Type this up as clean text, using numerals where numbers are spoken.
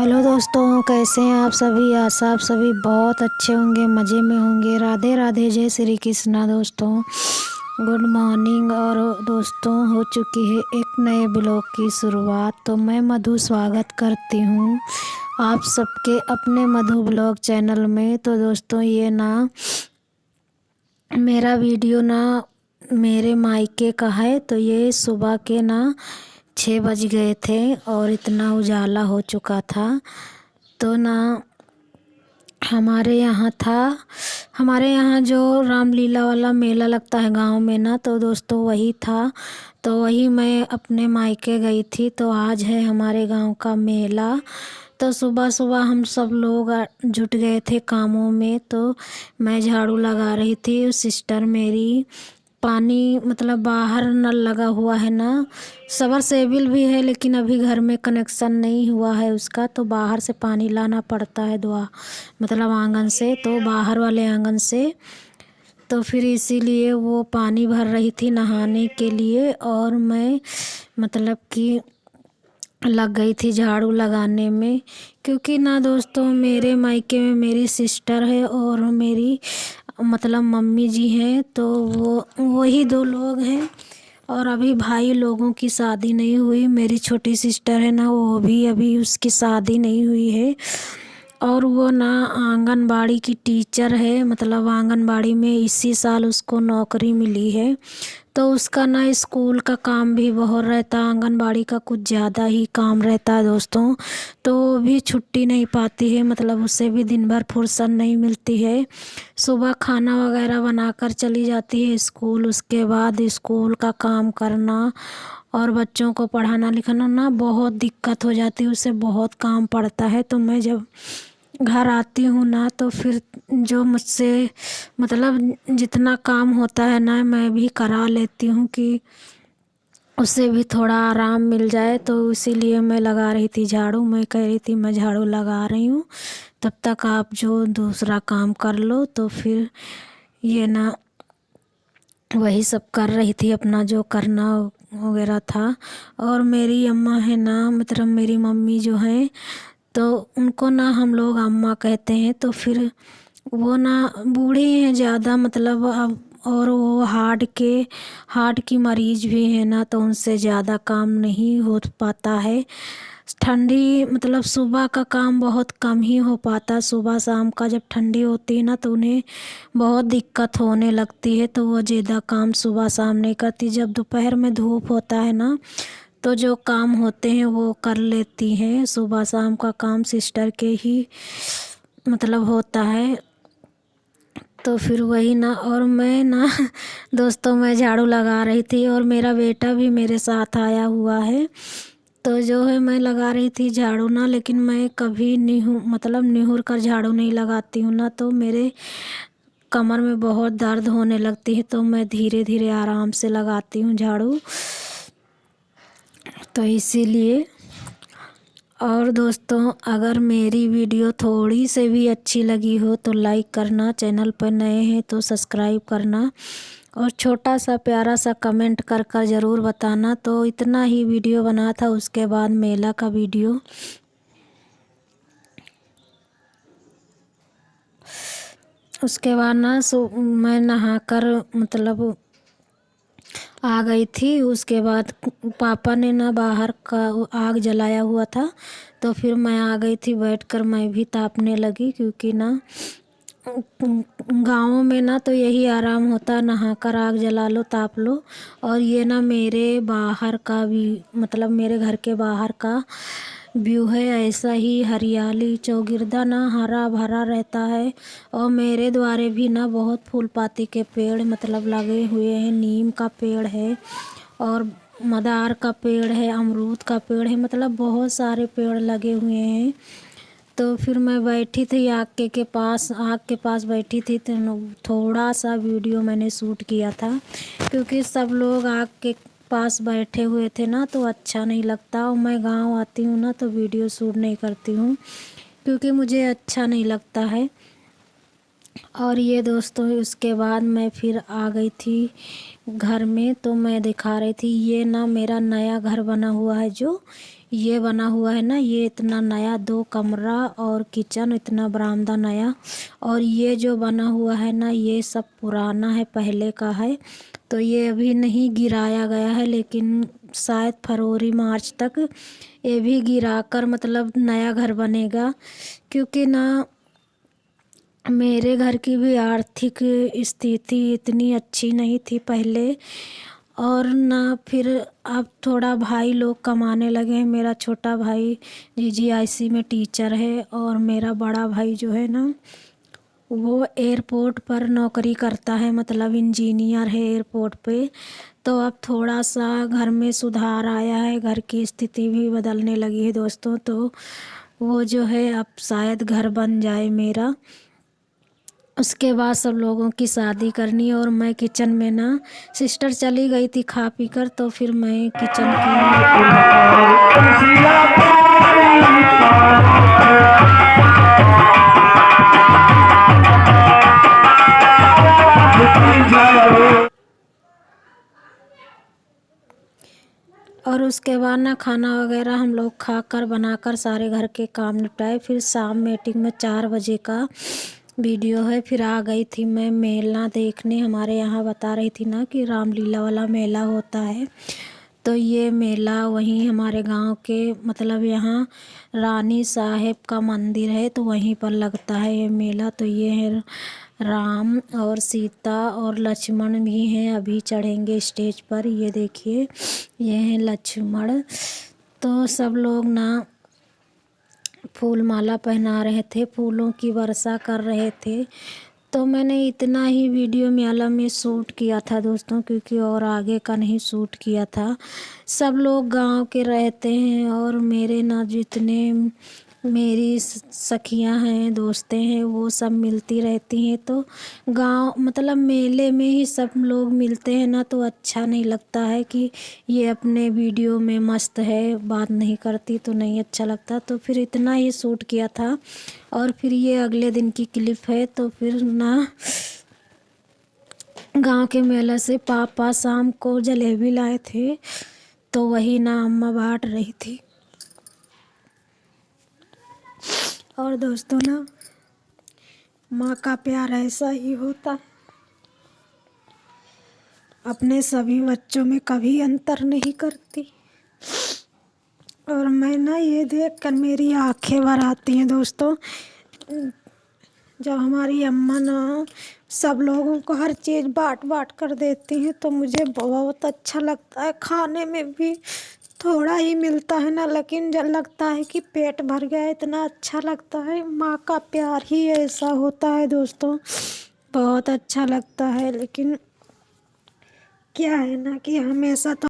Hello दोस्तों, कैसे हैं आप सभी। आशा आप सभी बहुत अच्छे होंगे, मज़े में होंगे। राधे राधे, जय श्री कृष्णा। दोस्तों गुड मॉर्निंग। और दोस्तों हो चुकी है एक नए ब्लॉग की शुरुआत। तो मैं मधु स्वागत करती हूँ आप सबके अपने मधु ब्लॉग चैनल में। तो दोस्तों ये ना मेरा वीडियो ना मेरे मायके का है। तो ये सुबह के ना 6 बज गए थे और इतना उजाला हो चुका था। तो ना हमारे यहाँ जो रामलीला वाला मेला लगता है गांव में ना, तो दोस्तों वही था। तो वही मैं अपने मायके गई थी। तो आज है हमारे गांव का मेला। तो सुबह सुबह हम सब लोग जुट गए थे कामों में। तो मैं झाड़ू लगा रही थी, सिस्टर मेरी पानी मतलब बाहर नल लगा हुआ है ना, सबमर्सिबल भी है लेकिन अभी घर में कनेक्शन नहीं हुआ है उसका। तो बाहर से पानी लाना पड़ता है दुआ मतलब आंगन से, तो बाहर वाले आंगन से। तो फिर इसीलिए वो पानी भर रही थी नहाने के लिए, और मैं मतलब कि लग गई थी झाड़ू लगाने में। क्योंकि ना दोस्तों मेरे मायके में मेरी सिस्टर है और मेरी मतलब मम्मी जी हैं। तो वो वही दो लोग हैं, और अभी भाई लोगों की शादी नहीं हुई। मेरी छोटी सिस्टर है ना, वो भी अभी उसकी शादी नहीं हुई है। और वो ना आंगनबाड़ी की टीचर है, मतलब आंगनबाड़ी में इसी साल उसको नौकरी मिली है। तो उसका ना स्कूल का काम भी बहुत रहता, आंगनबाड़ी का कुछ ज़्यादा ही काम रहता है दोस्तों। तो वो भी छुट्टी नहीं पाती है, मतलब उससे भी दिन भर फुर्सत नहीं मिलती है। सुबह खाना वगैरह बनाकर चली जाती है स्कूल, उसके बाद स्कूल का काम करना और बच्चों को पढ़ाना लिखाना ना बहुत दिक्कत हो जाती है, उससे बहुत काम पड़ता है। तो मैं जब घर आती हूँ ना, तो फिर जो मुझसे मतलब जितना काम होता है ना, मैं भी करा लेती हूँ कि उससे भी थोड़ा आराम मिल जाए। तो इसीलिए मैं लगा रही थी झाड़ू। मैं कह रही थी मैं झाड़ू लगा रही हूँ, तब तक आप जो दूसरा काम कर लो। तो फिर ये ना वही सब कर रही थी, अपना जो करना वगैरह था। और मेरी अम्मा है ना, मतलब मेरी मम्मी जो है, तो उनको ना हम लोग अम्मा कहते हैं। तो फिर वो ना बूढ़ी हैं ज़्यादा, मतलब अब, और वो हार्ट की मरीज भी है ना, तो उनसे ज़्यादा काम नहीं हो पाता है। ठंडी मतलब सुबह का काम बहुत कम ही हो पाता। सुबह शाम का जब ठंडी होती है ना, तो उन्हें बहुत दिक्कत होने लगती है। तो वो ज़्यादा काम सुबह शाम नहीं करती। जब दोपहर में धूप होता है ना, तो जो काम होते हैं वो कर लेती हैं। सुबह शाम का काम सिस्टर के ही मतलब होता है। तो फिर वही ना, और मैं ना दोस्तों मैं झाड़ू लगा रही थी और मेरा बेटा भी मेरे साथ आया हुआ है। तो जो है मैं लगा रही थी झाड़ू ना, लेकिन मैं कभी निहुर कर झाड़ू नहीं लगाती हूँ ना, तो मेरे कमर में बहुत दर्द होने लगती है। तो मैं धीरे धीरे आराम से लगाती हूँ झाड़ू, तो इसीलिए। और दोस्तों अगर मेरी वीडियो थोड़ी से भी अच्छी लगी हो तो लाइक करना, चैनल पर नए हैं तो सब्सक्राइब करना, और छोटा सा प्यारा सा कमेंट कर कर ज़रूर बताना। तो इतना ही वीडियो बना था। उसके बाद मेला का वीडियो, उसके बाद ना मैं नहाकर मतलब आ गई थी। उसके बाद पापा ने ना बाहर का वो आग जलाया हुआ था। तो फिर मैं आ गई थी, बैठकर मैं भी तापने लगी। क्योंकि ना गाँवों में ना तो यही आराम होता है, नहाकर आग जला लो, ताप लो। और ये ना मेरे बाहर का भी मतलब मेरे घर के बाहर का व्यू है। ऐसा ही हरियाली चौगिरदा ना हरा भरा रहता है। और मेरे द्वारे भी ना बहुत फूल पाती के पेड़ मतलब लगे हुए हैं। नीम का पेड़ है और मदार का पेड़ है, अमरूद का पेड़ है, मतलब बहुत सारे पेड़ लगे हुए हैं। तो फिर मैं बैठी थी आग के पास बैठी थी। तो थोड़ा सा वीडियो मैंने शूट किया था, क्योंकि सब लोग आग के पास बैठे हुए थे ना, तो अच्छा नहीं लगता। और मैं गांव आती हूँ ना, तो वीडियो शूट नहीं करती हूँ, क्योंकि मुझे अच्छा नहीं लगता है। और ये दोस्तों उसके बाद मैं फिर आ गई थी घर में। तो मैं दिखा रही थी, ये ना मेरा नया घर बना हुआ है जो, ये बना हुआ है ना, ये इतना नया 2 कमरा और किचन, इतना बरामदा नया। और ये जो बना हुआ है ना, ये सब पुराना है, पहले का है। तो ये अभी नहीं गिराया गया है, लेकिन शायद फरवरी मार्च तक ये भी गिराकर मतलब नया घर बनेगा। क्योंकि ना मेरे घर की भी आर्थिक स्थिति इतनी अच्छी नहीं थी पहले। और ना फिर अब थोड़ा भाई लोग कमाने लगे हैं। मेरा छोटा भाई जीजीआईसी में टीचर है, और मेरा बड़ा भाई जो है ना, वो एयरपोर्ट पर नौकरी करता है, मतलब इंजीनियर है एयरपोर्ट पे। तो अब थोड़ा सा घर में सुधार आया है, घर की स्थिति भी बदलने लगी है दोस्तों। तो वो जो है अब शायद घर बन जाए मेरा। उसके बाद सब लोगों की शादी करनी है। और मैं किचन में ना, सिस्टर चली गई थी खा पी कर, तो फिर मैं किचन की और उसके बाद ना खाना वगैरह हम लोग खाकर बनाकर सारे घर के काम निपटाए। फिर शाम मीटिंग में 4 बजे का वीडियो है। फिर आ गई थी मैं मेला देखने। हमारे यहाँ बता रही थी ना कि रामलीला वाला मेला होता है। तो ये मेला वहीं हमारे गांव के, मतलब यहाँ रानी साहेब का मंदिर है, तो वहीं पर लगता है ये मेला। तो ये है राम और सीता और लक्ष्मण भी हैं, अभी चढ़ेंगे स्टेज पर। ये देखिए, ये हैं लक्ष्मण। तो सब लोग ना फूल माला पहना रहे थे, फूलों की वर्षा कर रहे थे। तो मैंने इतना ही वीडियो मेला में शूट किया था दोस्तों, क्योंकि और आगे का नहीं शूट किया था। सब लोग गांव के रहते हैं, और मेरे ना जितने मेरी सखियां हैं, दोस्तें हैं, वो सब मिलती रहती हैं। तो गांव मतलब मेले में ही सब लोग मिलते हैं ना, तो अच्छा नहीं लगता है कि ये अपने वीडियो में मस्त है, बात नहीं करती, तो नहीं अच्छा लगता। तो फिर इतना ही शूट किया था। और फिर ये अगले दिन की क्लिप है। तो फिर ना गांव के मेले से पापा शाम को जलेबी लाए थे, तो वही ना अम्मा बांट रही थी। और दोस्तों ना, माँ का प्यार ऐसा ही होता है, अपने सभी बच्चों में कभी अंतर नहीं करती। और मैं ना ये देखकर मेरी आंखें भर आती हैं दोस्तों, जब हमारी अम्मा ना सब लोगों को हर चीज़ बांट बांट कर देती हैं, तो मुझे बहुत अच्छा लगता है। खाने में भी थोड़ा ही मिलता है ना, लेकिन जब लगता है कि पेट भर गया, इतना अच्छा लगता है। माँ का प्यार ही ऐसा होता है दोस्तों, बहुत अच्छा लगता है। लेकिन क्या है ना कि हमेशा तो